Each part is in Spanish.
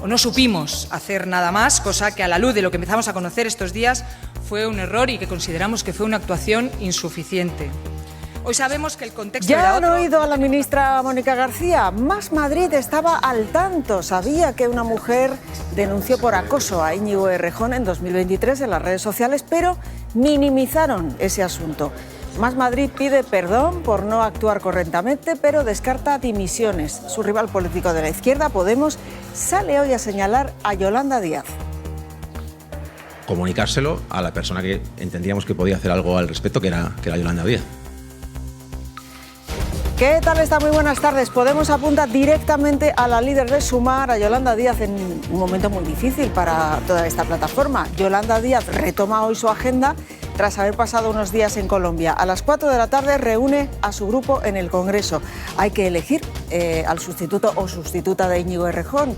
o no supimos hacer nada más, cosa que a la luz de lo que empezamos a conocer estos días fue un error y que consideramos que fue una actuación insuficiente. Hoy sabemos que el contexto ¿Ya era han otro. oído a la ministra Mónica García? Más Madrid estaba al tanto. Sabía que una mujer denunció por acoso a Íñigo Errejón en 2023 en las redes sociales, pero minimizaron ese asunto. Más Madrid pide perdón por no actuar correctamente, pero descarta dimisiones. Su rival político de la izquierda, Podemos, sale hoy a señalar a Yolanda Díaz. Comunicárselo a la persona que entendíamos que podía hacer algo al respecto, que era Yolanda Díaz. ¿Qué tal está? Muy buenas tardes. Podemos apunta directamente a la líder de Sumar, a Yolanda Díaz, en un momento muy difícil para toda esta plataforma. Yolanda Díaz retoma hoy su agenda tras haber pasado unos días en Colombia. A las 4 de la tarde reúne a su grupo en el Congreso. Hay que elegir al sustituto o sustituta de Íñigo Errejón.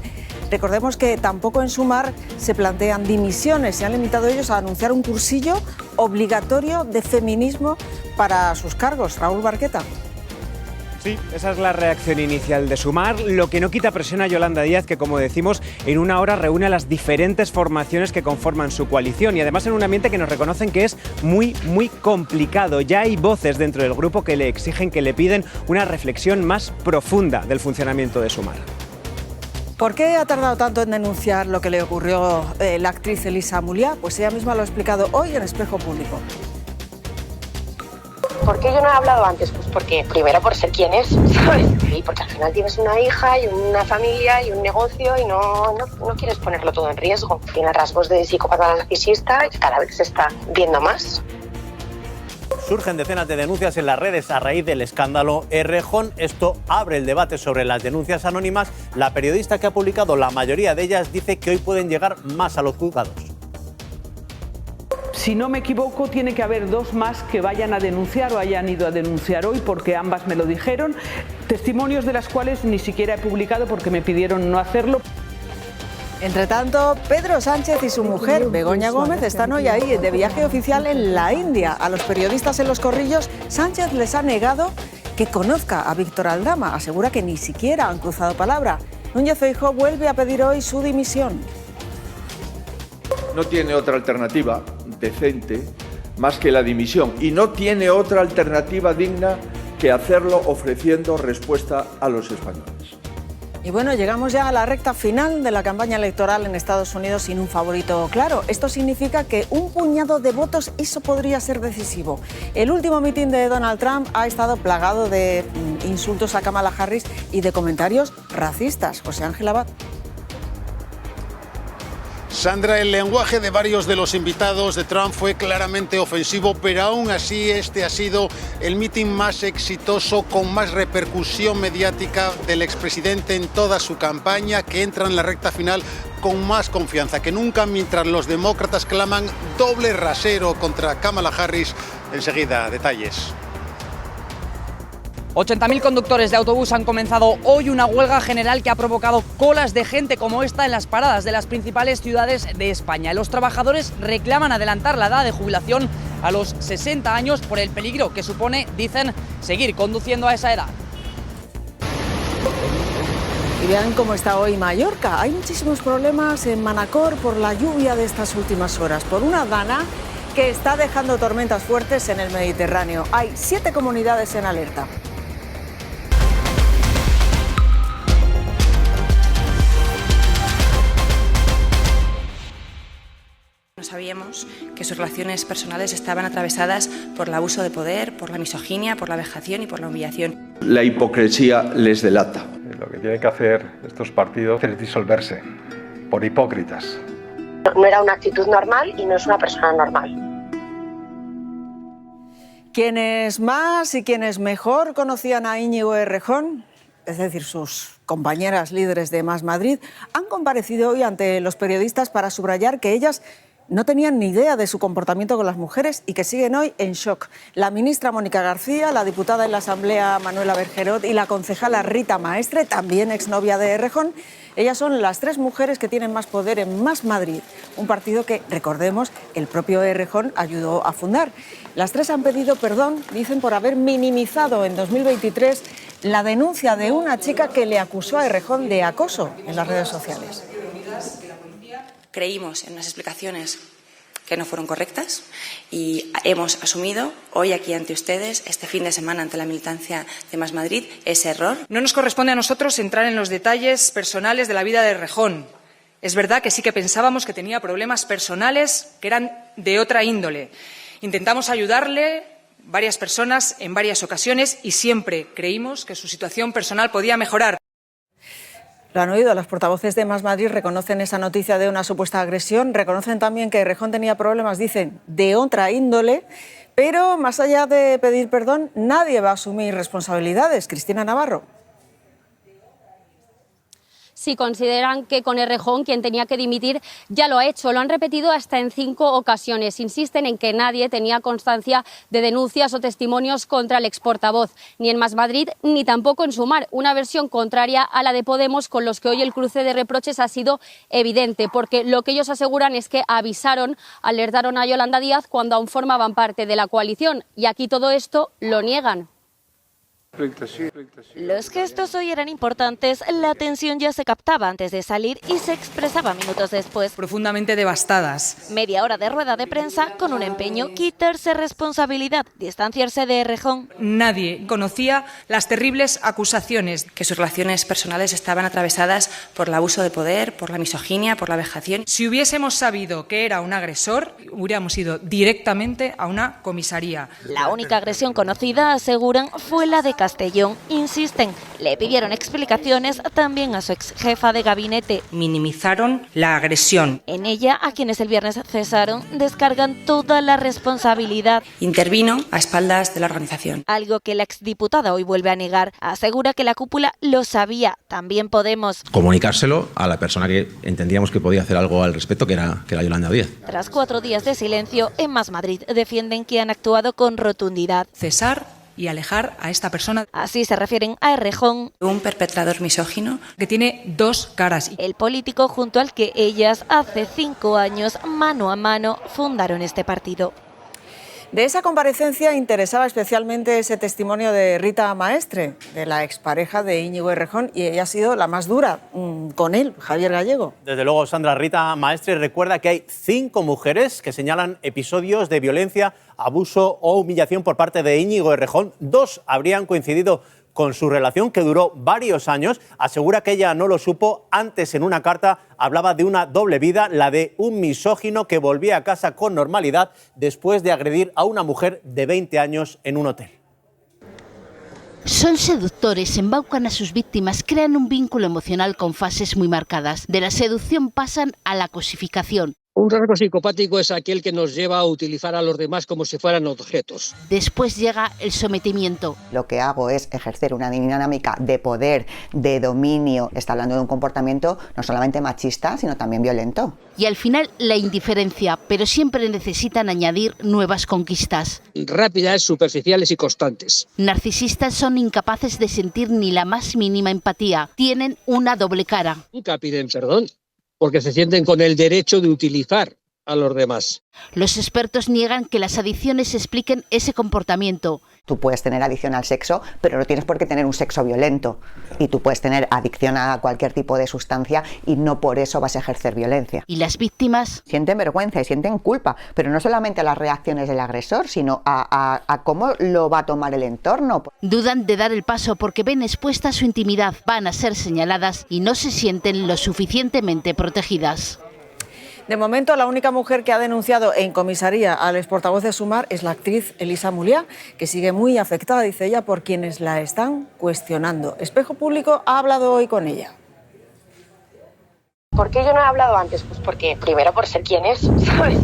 Recordemos que tampoco en Sumar se plantean dimisiones. Se han limitado ellos a anunciar un cursillo obligatorio de feminismo para sus cargos. Raúl Barqueta. Sí, esa es la reacción inicial de Sumar, lo que no quita presión a Yolanda Díaz, que como decimos, en una hora reúne a las diferentes formaciones que conforman su coalición y además en un ambiente que nos reconocen que es muy complicado. Ya hay voces dentro del grupo que le exigen, que le piden una reflexión más profunda del funcionamiento de Sumar. ¿Por qué ha tardado tanto en denunciar lo que le ocurrió a la actriz Elisa Muliá? Pues ella misma lo ha explicado hoy en Espejo Público. ¿Por qué yo no he hablado antes? Pues porque, primero, por ser quien es, ¿sabes? Y porque al final tienes una hija y una familia y un negocio y no quieres ponerlo todo en riesgo. Tiene rasgos de psicópata narcisista y cada vez se está viendo más. Surgen decenas de denuncias en las redes a raíz del escándalo Errejón. Esto abre el debate sobre las denuncias anónimas. La periodista que ha publicado la mayoría de ellas dice que hoy pueden llegar más a los juzgados. Si no me equivoco, tiene que haber 2 más que vayan a denunciar o hayan ido a denunciar hoy, porque ambas me lo dijeron. Testimonios de las cuales ni siquiera he publicado porque me pidieron no hacerlo. Entre tanto, Pedro Sánchez y su mujer, Begoña Gómez, están hoy ahí de viaje oficial en la India. A los periodistas en Los Corrillos, Sánchez les ha negado que conozca a Víctor Aldama. Asegura que ni siquiera han cruzado palabra. Núñez Feijóo vuelve a pedir hoy su dimisión. No tiene otra alternativa decente más que la dimisión y no tiene otra alternativa digna que hacerlo ofreciendo respuesta a los españoles. Y bueno, llegamos ya a la recta final de la campaña electoral en Estados Unidos sin un favorito claro. Esto significa que un puñado de votos, eso podría ser decisivo. El último mitin de Donald Trump ha estado plagado de insultos a Kamala Harris y de comentarios racistas. José Ángel Abad. Sandra, el lenguaje de varios de los invitados de Trump fue claramente ofensivo, pero aún así este ha sido el mitin más exitoso, con más repercusión mediática del expresidente en toda su campaña, que entra en la recta final con más confianza que nunca, mientras los demócratas claman doble rasero contra Kamala Harris. Enseguida, detalles. 80.000 conductores de autobús han comenzado hoy una huelga general que ha provocado colas de gente como esta en las paradas de las principales ciudades de España. Los trabajadores reclaman adelantar la edad de jubilación a los 60 años por el peligro que supone, dicen, seguir conduciendo a esa edad. Y vean cómo está hoy Mallorca. Hay muchísimos problemas en Manacor por la lluvia de estas últimas horas, por una dana que está dejando tormentas fuertes en el Mediterráneo. Hay 7 comunidades en alerta. No sabíamos que sus relaciones personales estaban atravesadas por el abuso de poder, por la misoginia, por la vejación y por la humillación. La hipocresía les delata. Lo que tienen que hacer estos partidos es disolverse por hipócritas. No era una actitud normal y no es una persona normal. Quienes más y quienes mejor conocían a Íñigo Errejón, es decir, sus compañeras líderes de Más Madrid, han comparecido hoy ante los periodistas para subrayar que ellas no tenían ni idea de su comportamiento con las mujeres y que siguen hoy en shock. La ministra Mónica García, la diputada en la Asamblea Manuela Bergerot y la concejala Rita Maestre, también exnovia de Errejón, ellas son las 3 mujeres que tienen más poder en Más Madrid, un partido que, recordemos, el propio Errejón ayudó a fundar. Las 3 han pedido perdón, dicen, por haber minimizado en 2023 la denuncia de una chica que le acusó a Errejón de acoso en las redes sociales. dudas que la policía... Creímos en unas explicaciones que no fueron correctas y hemos asumido hoy aquí ante ustedes, este fin de semana ante la militancia de Más Madrid, ese error. No nos corresponde a nosotros entrar en los detalles personales de la vida de Errejón. Es verdad que sí que pensábamos que tenía problemas personales que eran de otra índole. Intentamos ayudarle varias personas en varias ocasiones y siempre creímos que su situación personal podía mejorar. Lo han oído, los portavoces de Más Madrid reconocen esa noticia de una supuesta agresión, reconocen también que Errejón tenía problemas, dicen, de otra índole, pero más allá de pedir perdón, nadie va a asumir responsabilidades. Cristina Navarro. Si consideran que con Errejón quien tenía que dimitir ya lo ha hecho. Lo han repetido hasta en 5 ocasiones. Insisten en que nadie tenía constancia de denuncias o testimonios contra el exportavoz, ni en Más Madrid ni tampoco en Sumar. Una versión contraria a la de Podemos, con los que hoy el cruce de reproches ha sido evidente, porque lo que ellos aseguran es que alertaron a Yolanda Díaz cuando aún formaban parte de la coalición. Y aquí todo esto lo niegan. Los gestos hoy eran importantes, la tensión ya se captaba antes de salir y se expresaba minutos después. Profundamente devastadas. Media hora de rueda de prensa con un empeño, quitarse responsabilidad, distanciarse de Errejón. Nadie conocía las terribles acusaciones. Que sus relaciones personales estaban atravesadas por el abuso de poder, por la misoginia, por la vejación. Si hubiésemos sabido que era un agresor, hubiéramos ido directamente a una comisaría. La única agresión conocida, aseguran, fue la de Castellón. Insisten, le pidieron explicaciones también a su ex jefa de gabinete. Minimizaron la agresión. En ella, a quienes el viernes cesaron, descargan toda la responsabilidad. Intervino a espaldas de la organización. Algo que la exdiputada hoy vuelve a negar. Asegura que la cúpula lo sabía. También Podemos. Comunicárselo a la persona que entendíamos que podía hacer algo al respecto, que era Yolanda Díaz. Tras 4 días de silencio, en Más Madrid defienden que han actuado con rotundidad. Cesar y alejar a esta persona. Así se refieren a Errejón, un perpetrador misógino que tiene 2 caras. El político junto al que ellas hace 5 años, mano a mano, fundaron este partido. De esa comparecencia interesaba especialmente ese testimonio de Rita Maestre, de la expareja de Íñigo Errejón, y ella ha sido la más dura con él, Javier Gallego. Desde luego, Sandra, Rita Maestre recuerda que hay 5 mujeres que señalan episodios de violencia, abuso o humillación por parte de Íñigo Errejón. 2 habrían coincidido con su relación, que duró varios años. Asegura que ella no lo supo. Antes, en una carta, hablaba de una doble vida, la de un misógino que volvía a casa con normalidad después de agredir a una mujer de 20 años en un hotel. Son seductores, embaucan a sus víctimas, crean un vínculo emocional con fases muy marcadas. De la seducción pasan a la cosificación. Un rasgo psicopático es aquel que nos lleva a utilizar a los demás como si fueran objetos. Después llega el sometimiento. Lo que hago es ejercer una dinámica de poder, de dominio. Está hablando de un comportamiento no solamente machista, sino también violento. Y al final la indiferencia, pero siempre necesitan añadir nuevas conquistas. Rápidas, superficiales y constantes. Narcisistas son incapaces de sentir ni la más mínima empatía. Tienen una doble cara. Nunca piden perdón, porque se sienten con el derecho de utilizar a los demás. Los expertos niegan que las adicciones expliquen ese comportamiento. Tú puedes tener adicción al sexo, pero no tienes por qué tener un sexo violento. Y tú puedes tener adicción a cualquier tipo de sustancia y no por eso vas a ejercer violencia. ¿Y las víctimas? Sienten vergüenza y sienten culpa, pero no solamente a las reacciones del agresor, sino a cómo lo va a tomar el entorno. Dudan de dar el paso porque ven expuesta su intimidad. Van a ser señaladas y no se sienten lo suficientemente protegidas. De momento, la única mujer que ha denunciado en comisaría al exportavoz de Sumar es la actriz Elisa Muliá, que sigue muy afectada, dice ella, por quienes la están cuestionando. Espejo Público ha hablado hoy con ella. ¿Por qué yo no he hablado antes? Pues porque, primero, por ser quien es, ¿sabes?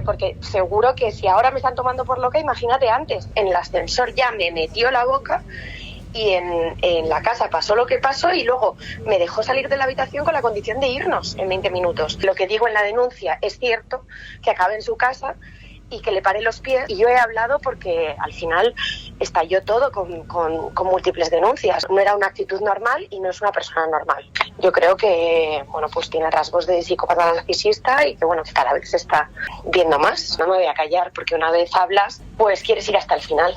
Porque seguro que si ahora me están tomando por loca, imagínate antes. En el ascensor ya me metió la boca y en la casa pasó lo que pasó y luego me dejó salir de la habitación con la condición de irnos en 20 minutos. Lo que digo en la denuncia es cierto, que acabe en su casa y que le pare los pies. Y yo he hablado porque al final estalló todo con múltiples denuncias. No era una actitud normal y no es una persona normal. Yo creo que pues tiene rasgos de psicópata narcisista y que que cada vez se está viendo más. No me voy a callar porque una vez hablas, pues quieres ir hasta el final.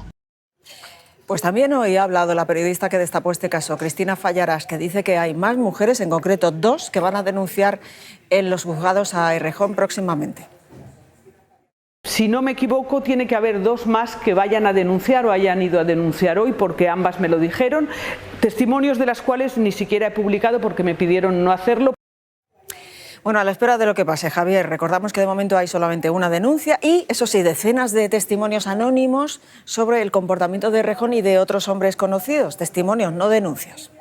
Pues también hoy ha hablado la periodista que destapó este caso, Cristina Fallarás, que dice que hay más mujeres, en concreto 2, que van a denunciar en los juzgados a Errejón próximamente. Si no me equivoco, tiene que haber 2 más que vayan a denunciar o hayan ido a denunciar hoy, porque ambas me lo dijeron, testimonios de las cuales ni siquiera he publicado porque me pidieron no hacerlo. Bueno, a la espera de lo que pase, Javier, recordamos que de momento hay solamente una denuncia y, eso sí, decenas de testimonios anónimos sobre el comportamiento de Errejón y de otros hombres conocidos. Testimonios, no denuncias.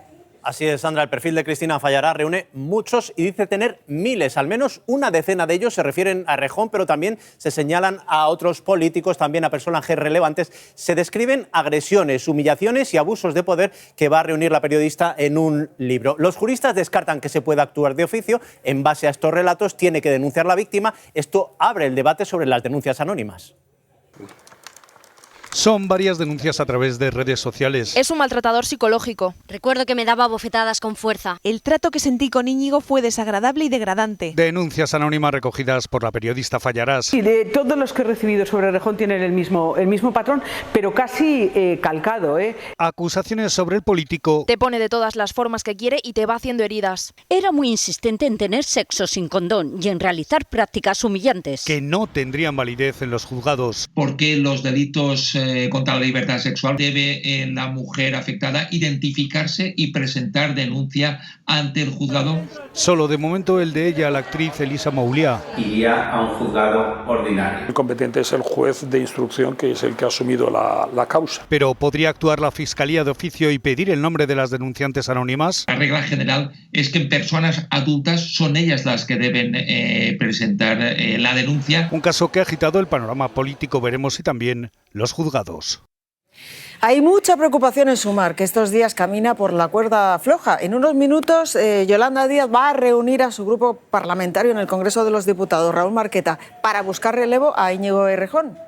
Así es, Sandra, el perfil de Cristina Fallarás reúne muchos y dice tener miles, al menos una decena de ellos se refieren a Errejón, pero también se señalan a otros políticos, también a personajes relevantes. Se describen agresiones, humillaciones y abusos de poder que va a reunir la periodista en un libro. Los juristas descartan que se pueda actuar de oficio. En base a estos relatos tiene que denunciar la víctima. Esto abre el debate sobre las denuncias anónimas. Son varias denuncias a través de redes sociales. Es un maltratador psicológico. Recuerdo que me daba bofetadas con fuerza. El trato que sentí con Íñigo fue desagradable y degradante. Denuncias anónimas recogidas por la periodista Fallarás. Y de todos los que he recibido sobre Errejón tienen el mismo patrón, pero casi calcado. Acusaciones sobre el político. Te pone de todas las formas que quiere y te va haciendo heridas. Era muy insistente en tener sexo sin condón y en realizar prácticas humillantes. Que no tendrían validez en los juzgados. Porque los delitos contra la libertad sexual debe la mujer afectada identificarse y presentar denuncia ante el juzgado. Solo de momento el de ella, la actriz Elisa Mouliá. Iría a un juzgado ordinario. El competente es el juez de instrucción, que es el que ha asumido la causa. Pero ¿podría actuar la Fiscalía de oficio y pedir el nombre de las denunciantes anónimas? La regla general es que en personas adultas son ellas las que deben presentar la denuncia. Un caso que ha agitado el panorama político, veremos si también los juzgados. Hay mucha preocupación en Sumar, que estos días camina por la cuerda floja. En unos minutos, Yolanda Díaz va a reunir a su grupo parlamentario en el Congreso de los Diputados, Raúl Marqueta, para buscar relevo a Íñigo Errejón.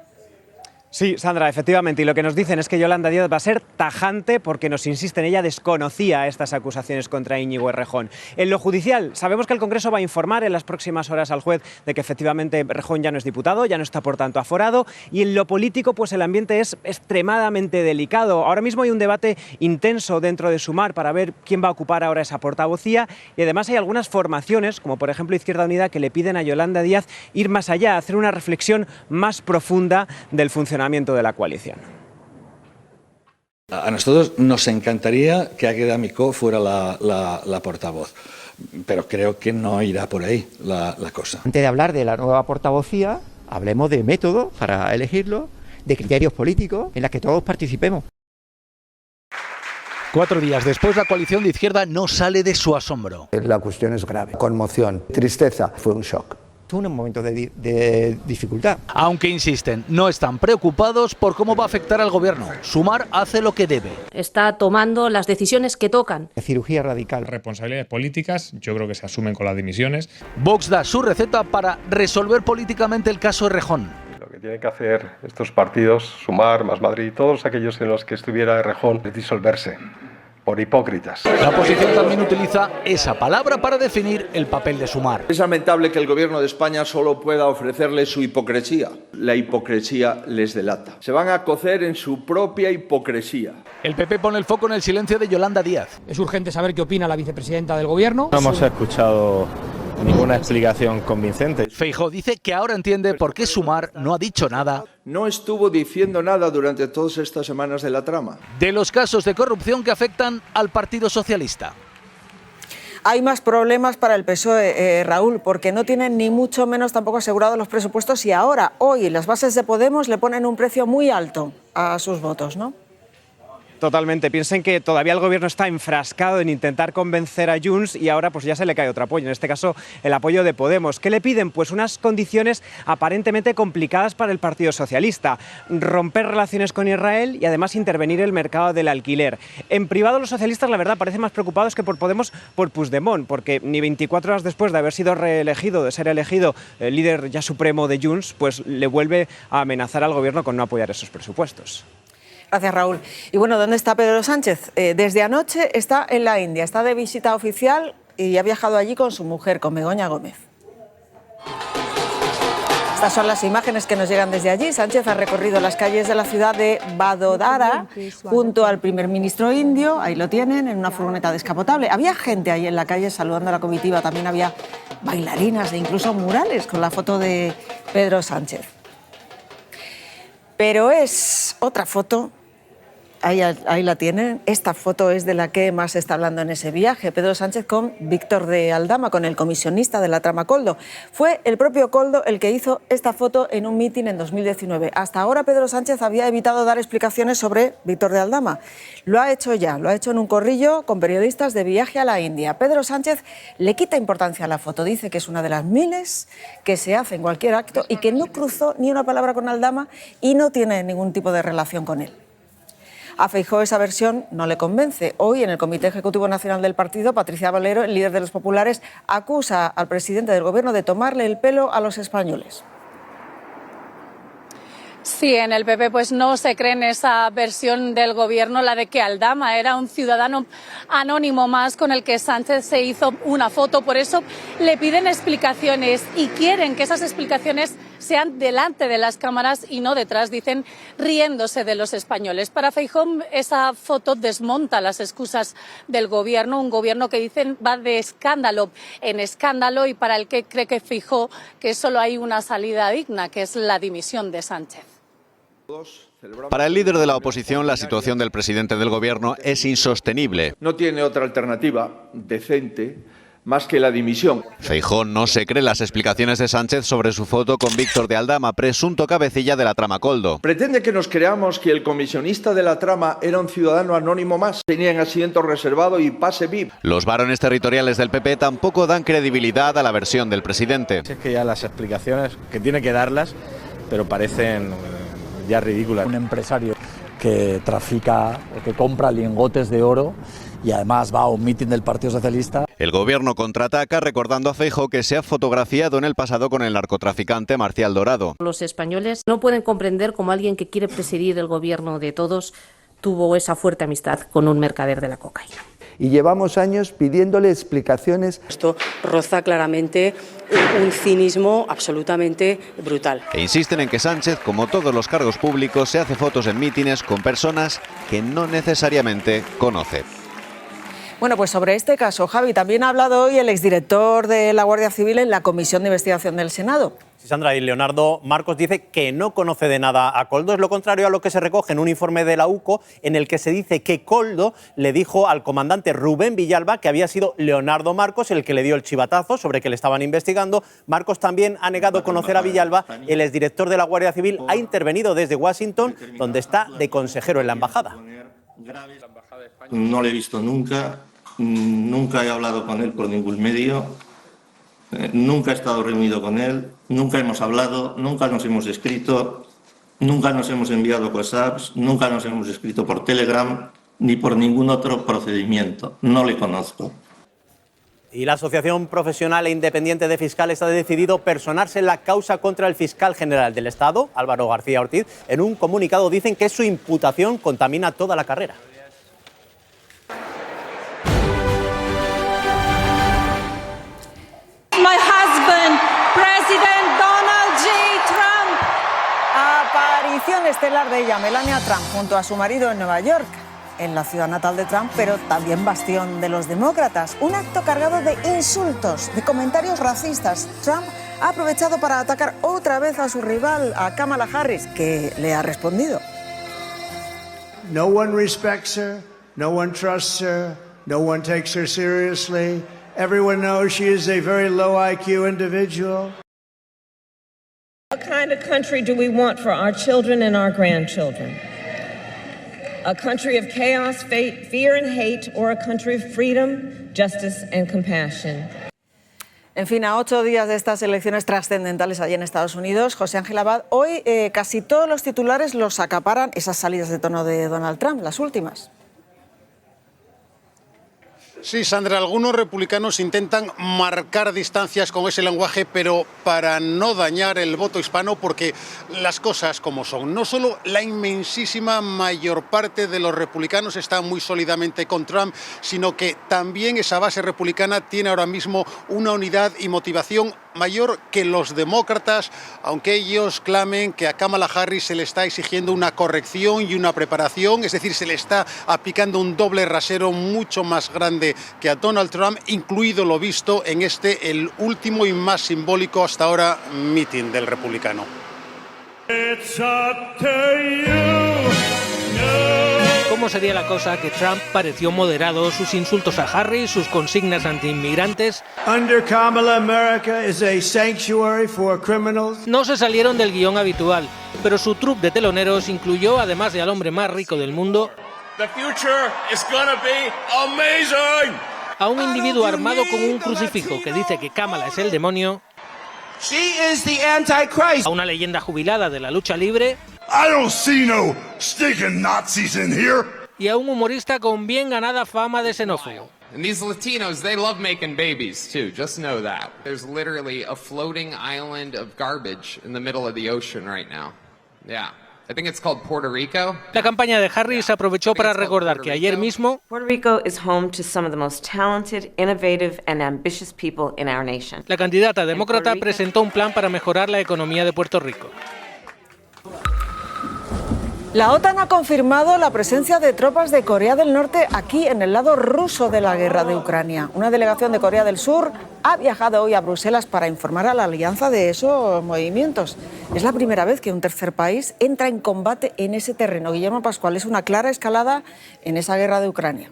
Sí, Sandra, efectivamente, y lo que nos dicen es que Yolanda Díaz va a ser tajante porque nos insisten, ella desconocía estas acusaciones contra Íñigo Errejón. En lo judicial, sabemos que el Congreso va a informar en las próximas horas al juez de que efectivamente Errejón ya no es diputado, ya no está por tanto aforado, y en lo político pues el ambiente es extremadamente delicado. Ahora mismo hay un debate intenso dentro de Sumar para ver quién va a ocupar ahora esa portavocía, y además hay algunas formaciones, como por ejemplo Izquierda Unida, que le piden a Yolanda Díaz ir más allá, hacer una reflexión más profunda del funcionamiento de la coalición. A nosotros nos encantaría que Águeda Micó fuera la portavoz, pero creo que no irá por ahí la cosa. Antes de hablar de la nueva portavocía, hablemos de método para elegirlo, de criterios políticos en los que todos participemos. 4 días después, la coalición de izquierda no sale de su asombro. La cuestión es grave, conmoción, tristeza, fue un shock. Fue un momento de dificultad. Aunque insisten, no están preocupados por cómo va a afectar al gobierno. Sumar hace lo que debe. Está tomando las decisiones que tocan. Cirugía radical. Responsabilidades políticas, yo creo que se asumen con las dimisiones. Vox da su receta para resolver políticamente el caso Errejón. Lo que tienen que hacer estos partidos, Sumar, Más Madrid, todos aquellos en los que estuviera Errejón, es disolverse. Por hipócritas. La oposición también utiliza esa palabra para definir el papel de Sumar. Es lamentable que el gobierno de España solo pueda ofrecerles su hipocresía. La hipocresía les delata. Se van a cocer en su propia hipocresía. El PP pone el foco en el silencio de Yolanda Díaz. Es urgente saber qué opina la vicepresidenta del gobierno. No hemos escuchado ninguna explicación convincente. Feijóo dice que ahora entiende por qué Sumar no ha dicho nada. No estuvo diciendo nada durante todas estas semanas de la trama. De los casos de corrupción que afectan al Partido Socialista. Hay más problemas para el PSOE, Raúl, porque no tienen ni mucho menos tampoco asegurados los presupuestos y ahora, hoy, las bases de Podemos le ponen un precio muy alto a sus votos, ¿no? Totalmente. Piensen que todavía el gobierno está enfrascado en intentar convencer a Junts y ahora pues ya se le cae otro apoyo, en este caso el apoyo de Podemos. ¿Qué le piden? Pues unas condiciones aparentemente complicadas para el Partido Socialista. Romper relaciones con Israel y además intervenir en el mercado del alquiler. En privado los socialistas la verdad parecen más preocupados que por Podemos por Puigdemont, porque ni 24 horas después de haber sido reelegido, de ser elegido el líder ya supremo de Junts, pues le vuelve a amenazar al gobierno con no apoyar esos presupuestos. Gracias, Raúl. Y bueno, ¿dónde está Pedro Sánchez? Desde anoche está en la India, está de visita oficial y ha viajado allí con su mujer, con Begoña Gómez. Estas son las imágenes que nos llegan desde allí. Sánchez ha recorrido las calles de la ciudad de Vadodara junto al primer ministro indio. Ahí lo tienen, en una furgoneta descapotable. Había gente ahí en la calle saludando a la comitiva. También había bailarinas e incluso murales con la foto de Pedro Sánchez. Pero es otra foto. Ahí la tienen. Esta foto es de la que más se está hablando en ese viaje. Pedro Sánchez con Víctor de Aldama, con el comisionista de la trama Koldo. Fue el propio Koldo el que hizo esta foto en un mitin en 2019. Hasta ahora Pedro Sánchez había evitado dar explicaciones sobre Víctor de Aldama. Lo ha hecho ya, lo ha hecho en un corrillo con periodistas de viaje a la India. Pedro Sánchez le quita importancia a la foto. Dice que es una de las miles que se hace en cualquier acto y que no cruzó ni una palabra con Aldama y no tiene ningún tipo de relación con él. A Feijóo esa versión no le convence. Hoy, en el Comité Ejecutivo Nacional del partido, Patricia Valero, el líder de los populares, acusa al presidente del Gobierno de tomarle el pelo a los españoles. Sí, en el PP pues no se creen esa versión del Gobierno, la de que Aldama era un ciudadano anónimo más con el que Sánchez se hizo una foto. Por eso le piden explicaciones y quieren que esas explicaciones sean delante de las cámaras y no detrás, dicen, riéndose de los españoles. Para Feijóo esa foto desmonta las excusas del Gobierno, un Gobierno que dicen va de escándalo en escándalo y para el que cree que Feijóo que solo hay una salida digna, que es la dimisión de Sánchez. Para el líder de la oposición, la situación del presidente del Gobierno es insostenible. No tiene otra alternativa decente más que la dimisión. Feijóo no se cree las explicaciones de Sánchez sobre su foto con Víctor de Aldama, presunto cabecilla de la trama Koldo. Pretende que nos creamos que el comisionista de la trama era un ciudadano anónimo más. Tenían asiento reservado y pase VIP. Los varones territoriales del PP tampoco dan credibilidad a la versión del presidente. Es que ya las explicaciones, que tiene que darlas, pero parecen ya ridículas. Un empresario que trafica o que compra lingotes de oro y además va a un mitin del Partido Socialista. El Gobierno contraataca recordando a Feijóo que se ha fotografiado en el pasado con el narcotraficante Marcial Dorado. Los españoles no pueden comprender cómo alguien que quiere presidir el Gobierno de todos tuvo esa fuerte amistad con un mercader de la cocaína. Y llevamos años pidiéndole explicaciones. Esto roza claramente un cinismo absolutamente brutal. E insisten en que Sánchez, como todos los cargos públicos, se hace fotos en mítines con personas que no necesariamente conoce. Bueno, pues sobre este caso, Javi, también ha hablado hoy el exdirector de la Guardia Civil en la Comisión de Investigación del Senado. Sí, Sandra, y Leonardo Marcos dice que no conoce de nada a Koldo. Es lo contrario a lo que se recoge en un informe de la UCO en el que se dice que Koldo le dijo al comandante Rubén Villalba que había sido Leonardo Marcos el que le dio el chivatazo sobre que le estaban investigando. Marcos también ha negado conocer a Villalba. El exdirector de la Guardia Civil ha intervenido desde Washington, donde está de consejero en la embajada. No le he visto nunca, nunca he hablado con él por ningún medio, nunca he estado reunido con él, nunca hemos hablado, nunca nos hemos escrito, nunca nos hemos enviado WhatsApps, nunca nos hemos escrito por Telegram ni por ningún otro procedimiento. No le conozco. Y la Asociación Profesional e Independiente de Fiscales ha decidido personarse en la causa contra el fiscal general del Estado, Álvaro García Ortiz. En un comunicado dicen que su imputación contamina toda la carrera. My husband, President Donald J. Trump. Aparición estelar de ella, Melania Trump, junto a su marido en Nueva York, en la ciudad natal de Trump, pero también bastión de los demócratas. Un acto cargado de insultos, de comentarios racistas. Trump ha aprovechado para atacar otra vez a su rival, a Kamala Harris, que le ha respondido. No one respects her, no one trusts her, no one takes her seriously. Everyone knows she is a very low IQ individual. What kind of country do we want for our children and our grandchildren? A country of chaos, fear and hate, or a country of freedom, justice and compassion? En fin, a 8 días de estas elecciones trascendentales allí en Estados Unidos, José Ángel Abad, hoy casi todos los titulares los acaparan esas salidas de tono de Donald Trump, las últimas. Sí, Sandra, algunos republicanos intentan marcar distancias con ese lenguaje, pero para no dañar el voto hispano, porque las cosas como son. No solo la inmensísima mayor parte de los republicanos está muy sólidamente con Trump, sino que también esa base republicana tiene ahora mismo una unidad y motivación mayor que los demócratas, aunque ellos clamen que a Kamala Harris se le está exigiendo una corrección y una preparación, es decir, se le está aplicando un doble rasero mucho más grande que a Donald Trump, incluido lo visto en el último y más simbólico hasta ahora mitin del republicano. ¿Cómo sería la cosa que Trump pareció moderado, sus insultos a Harris, sus consignas antiinmigrantes? Under Kamala, America is a sanctuary for criminals. No se salieron del guión habitual, pero su troupe de teloneros incluyó, además de al hombre más rico del mundo, The future is gonna be amazing. A un individuo armado con un crucifijo que dice que Kamala es el demonio, She is the Antichrist. a una leyenda jubilada de la lucha libre, I don't see no stinking Nazis in here. y a un humorista con bien ganada fama de xenófobo. And these Latinos, they love making babies too, just know that. There's literally a floating island of garbage in the middle of the ocean right now. Yeah. I think it's called Puerto Rico. La campaña de Harris aprovechó para recordar que ayer mismo Puerto Rico is home to some of the most talented, innovative, and ambitious people in our nation. la candidata demócrata presentó un plan para mejorar la economía de Puerto Rico. La OTAN ha confirmado la presencia de tropas de Corea del Norte aquí en el lado ruso de la guerra de Ucrania. Una delegación de Corea del Sur ha viajado hoy a Bruselas para informar a la alianza de esos movimientos. Es la primera vez que un tercer país entra en combate en ese terreno. Guillermo Pascual, es una clara escalada en esa guerra de Ucrania.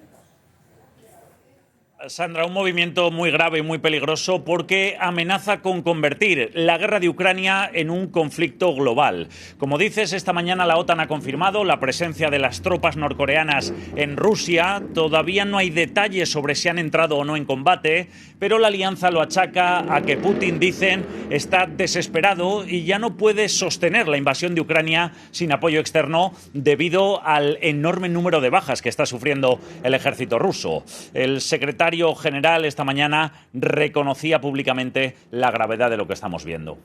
Sandra, un movimiento muy grave y muy peligroso porque amenaza con convertir la guerra de Ucrania en un conflicto global. Como dices, esta mañana la OTAN ha confirmado la presencia de las tropas norcoreanas en Rusia. Todavía no hay detalles sobre si han entrado o no en combate, pero la alianza lo achaca a que Putin, dicen, está desesperado y ya no puede sostener la invasión de Ucrania sin apoyo externo debido al enorme número de bajas que está sufriendo el ejército ruso. El secretario general esta mañana reconocía públicamente la gravedad de lo que estamos viendo.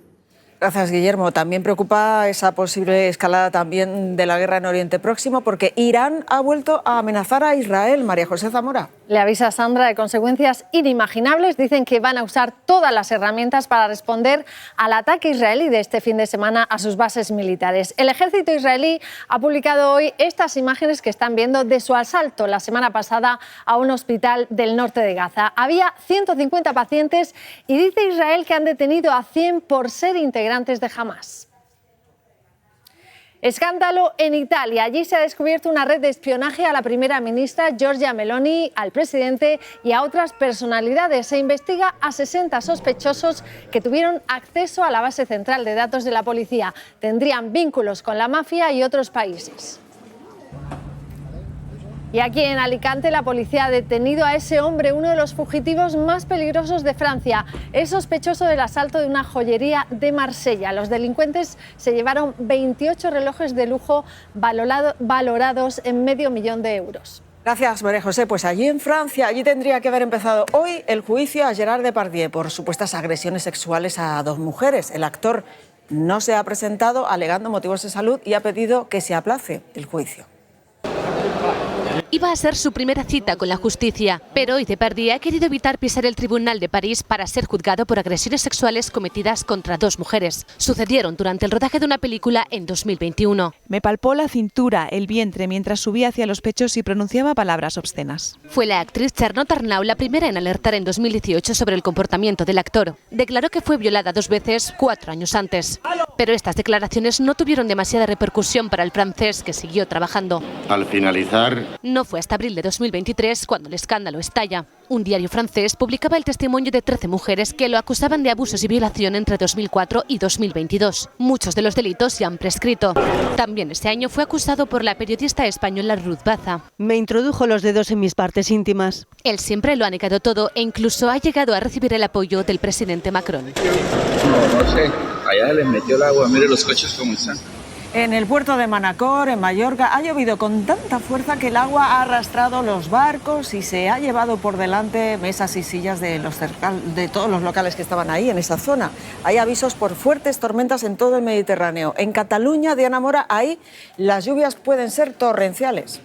Gracias, Guillermo. También preocupa esa posible escalada también de la guerra en Oriente Próximo porque Irán ha vuelto a amenazar a Israel. María José Zamora. Le avisa Sandra de consecuencias inimaginables. Dicen que van a usar todas las herramientas para responder al ataque israelí de este fin de semana a sus bases militares. El ejército israelí ha publicado hoy estas imágenes que están viendo de su asalto la semana pasada a un hospital del norte de Gaza. Había 150 pacientes y dice Israel que han detenido a 100 por ser integrantes de Hamás. Escándalo en Italia. Allí se ha descubierto una red de espionaje a la primera ministra Giorgia Meloni, al presidente y a otras personalidades. Se investiga a 60 sospechosos que tuvieron acceso a la base central de datos de la policía. Tendrían vínculos con la mafia y otros países. Y aquí en Alicante la policía ha detenido a ese hombre, uno de los fugitivos más peligrosos de Francia. Es sospechoso del asalto de una joyería de Marsella. Los delincuentes se llevaron 28 relojes de lujo valorados en $500,000 euros. Gracias, María José. Pues allí en Francia, allí tendría que haber empezado hoy el juicio a Gerard Depardieu por supuestas agresiones sexuales a 2 mujeres. El actor no se ha presentado alegando motivos de salud y ha pedido que se aplace el juicio. Iba a ser su primera cita con la justicia, pero hoy Depardieu ha querido evitar pisar el Tribunal de París para ser juzgado por agresiones sexuales cometidas contra 2 mujeres. Sucedieron durante el rodaje de una película en 2021. Me palpó la cintura, el vientre, mientras subía hacia los pechos y pronunciaba palabras obscenas. Fue la actriz Charlotte Arnau la primera en alertar en 2018 sobre el comportamiento del actor. Declaró que fue violada 2 veces 4 años antes. Pero estas declaraciones no tuvieron demasiada repercusión para el francés, que siguió trabajando. Al finalizar... No fue hasta abril de 2023 cuando el escándalo estalla. Un diario francés publicaba el testimonio de 13 mujeres que lo acusaban de abusos y violación entre 2004 y 2022. Muchos de los delitos se han prescrito. También este año fue acusado por la periodista española Ruth Baza. Me introdujo los dedos en mis partes íntimas. Él siempre lo ha negado todo e incluso ha llegado a recibir el apoyo del presidente Macron. No sé, allá les metió el agua, mire los coches como están. En el puerto de Manacor, en Mallorca, ha llovido con tanta fuerza que el agua ha arrastrado los barcos y se ha llevado por delante mesas y sillas de todos los locales que estaban ahí en esa zona. Hay avisos por fuertes tormentas en todo el Mediterráneo. En Cataluña, Diana Mora, ahí las lluvias pueden ser torrenciales.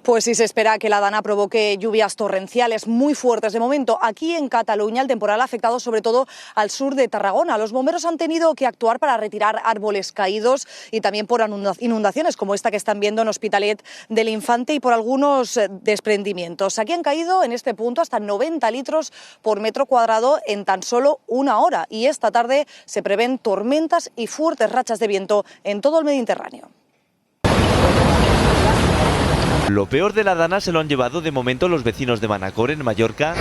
Pues sí, se espera que la Dana provoque lluvias torrenciales muy fuertes. De momento, aquí en Cataluña, el temporal ha afectado sobre todo al sur de Tarragona. Los bomberos han tenido que actuar para retirar árboles caídos y también por inundaciones como esta que están viendo en Hospitalet del Infante y por algunos desprendimientos. Aquí han caído en este punto hasta 90 litros por metro cuadrado en tan solo una hora. Y esta tarde se prevén tormentas y fuertes rachas de viento en todo el Mediterráneo. Lo peor de la Dana se lo han llevado de momento los vecinos de Manacor, en Mallorca.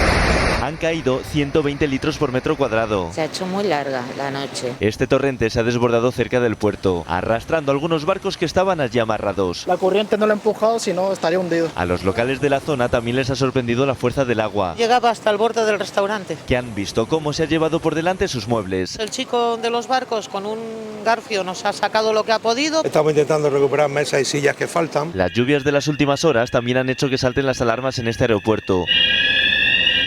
Han caído 120 litros por metro cuadrado. Se ha hecho muy larga la noche. Este torrente se ha desbordado cerca del puerto, arrastrando algunos barcos que estaban allí amarrados. La corriente no lo ha empujado, si no estaría hundido. A los locales de la zona también les ha sorprendido la fuerza del agua. Llegaba hasta el borde del restaurante. Que han visto cómo se ha llevado por delante sus muebles. El chico de los barcos con un garfio nos ha sacado lo que ha podido. Estamos intentando recuperar mesas y sillas que faltan. Las lluvias de las últimas horas también han hecho que salten las alarmas en este aeropuerto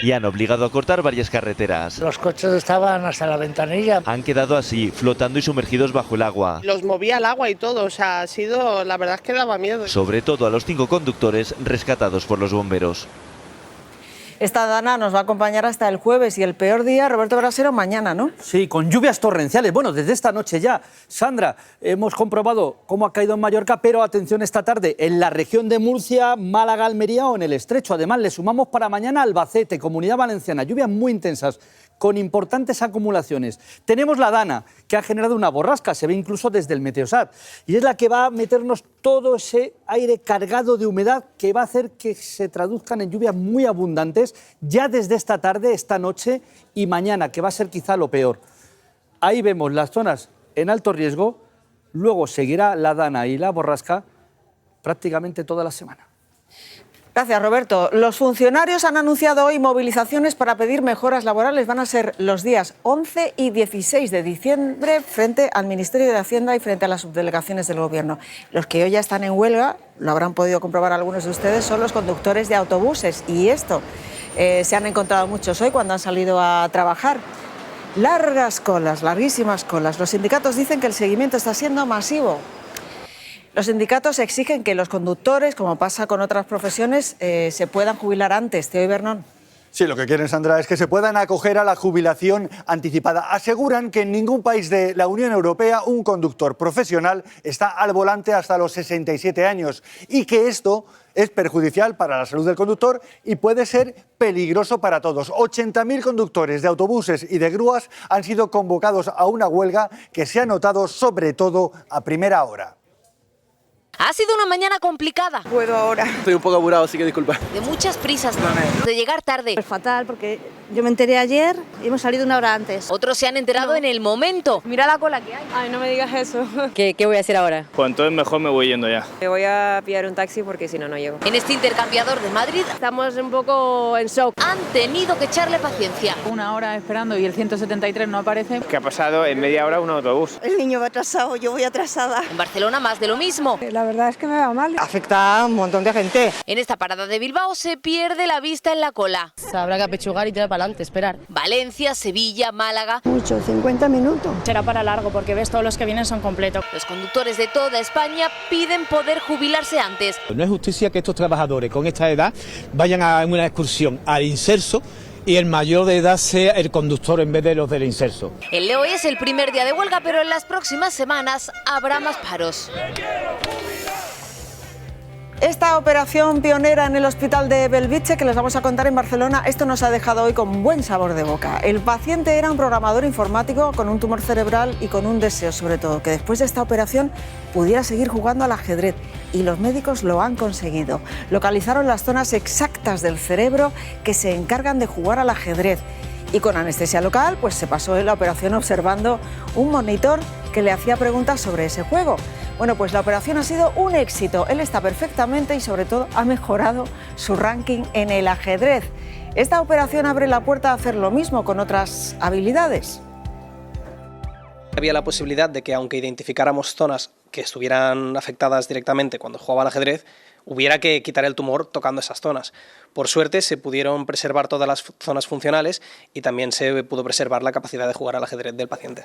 y han obligado a cortar varias carreteras. Los coches estaban hasta la ventanilla. Han quedado así, flotando y sumergidos bajo el agua. Los movía el agua y todo, o sea, ha sido, la verdad es que daba miedo. Sobre todo a los 5 conductores rescatados por los bomberos. Esta Dana nos va a acompañar hasta el jueves y el peor día, Roberto Brasero, mañana, ¿no? Sí, con lluvias torrenciales. Bueno, desde esta noche ya. Sandra, hemos comprobado cómo ha caído en Mallorca, pero atención esta tarde, en la región de Murcia, Málaga, Almería o en el Estrecho. Además, le sumamos para mañana Albacete, Comunidad Valenciana. Lluvias muy intensas, con importantes acumulaciones. Tenemos la Dana, que ha generado una borrasca, se ve incluso desde el Meteosat, y es la que va a meternos todo ese aire cargado de humedad que va a hacer que se traduzcan en lluvias muy abundantes ya desde esta tarde, esta noche y mañana, que va a ser quizá lo peor. Ahí vemos las zonas en alto riesgo, luego seguirá la Dana y la borrasca prácticamente toda la semana. Gracias, Roberto. Los funcionarios han anunciado hoy movilizaciones para pedir mejoras laborales. Van a ser los días 11 y 16 de diciembre frente al Ministerio de Hacienda y frente a las subdelegaciones del Gobierno. Los que hoy ya están en huelga, lo habrán podido comprobar algunos de ustedes, son los conductores de autobuses. Y esto se han encontrado muchos hoy cuando han salido a trabajar. Largas colas, larguísimas colas. Los sindicatos dicen que el seguimiento está siendo masivo. Los sindicatos exigen que los conductores, como pasa con otras profesiones, se puedan jubilar antes. Teo Ibernón. Sí, lo que quieren, Sandra, es que se puedan acoger a la jubilación anticipada. Aseguran que en ningún país de la Unión Europea un conductor profesional está al volante hasta los 67 años y que esto es perjudicial para la salud del conductor y puede ser peligroso para todos. 80.000 conductores de autobuses y de grúas han sido convocados a una huelga que se ha notado sobre todo a primera hora. Ha sido una mañana complicada. Puedo ahora. Estoy un poco apurado, así que disculpa. De muchas prisas, de llegar tarde. Es fatal porque yo me enteré ayer y hemos salido una hora antes. Otros se han enterado en el momento. Mira la cola que hay. Ay, no me digas eso. ¿Qué voy a hacer ahora? Pues entonces mejor me voy yendo ya. Me voy a pillar un taxi porque si no, no llego. En este intercambiador de Madrid Estamos un poco en shock. han tenido que echarle paciencia. Una hora esperando y el 173 no aparece. ¿Qué ha pasado? En media hora un autobús. El niño va atrasado, yo voy atrasada. En Barcelona más de lo mismo. La verdad es que me va mal. Afecta a un montón de gente. En esta parada de Bilbao se pierde la vista en la cola. Habrá que apechugar y tirar para adelante, esperar. Valencia, Sevilla, Málaga. Mucho, 50 minutos. Será para largo porque ves todos los que vienen son completos. Los conductores de toda España piden poder jubilarse antes. No es justicia que estos trabajadores con esta edad vayan a una excursión al inserso y el mayor de edad sea el conductor en vez de los del inserso. El Leo es el primer día de huelga, pero en las próximas semanas habrá más paros. Esta operación pionera en el hospital de Belvitge que les vamos a contar en Barcelona, esto nos ha dejado hoy con buen sabor de boca. El paciente era un programador informático con un tumor cerebral y con un deseo, sobre todo, que después de esta operación pudiera seguir jugando al ajedrez. Y los médicos lo han conseguido. Localizaron las zonas exactas del cerebro que se encargan de jugar al ajedrez. Y con anestesia local, pues se pasó la operación observando un monitor que le hacía preguntas sobre ese juego. Bueno, pues la operación ha sido un éxito. Él está perfectamente y sobre todo ha mejorado su ranking en el ajedrez. Esta operación abre la puerta a hacer lo mismo con otras habilidades. Había la posibilidad de que aunque identificáramos zonas que estuvieran afectadas directamente cuando jugaba al ajedrez, hubiera que quitar el tumor tocando esas zonas. Por suerte se pudieron preservar todas las zonas funcionales y también se pudo preservar la capacidad de jugar al ajedrez del paciente.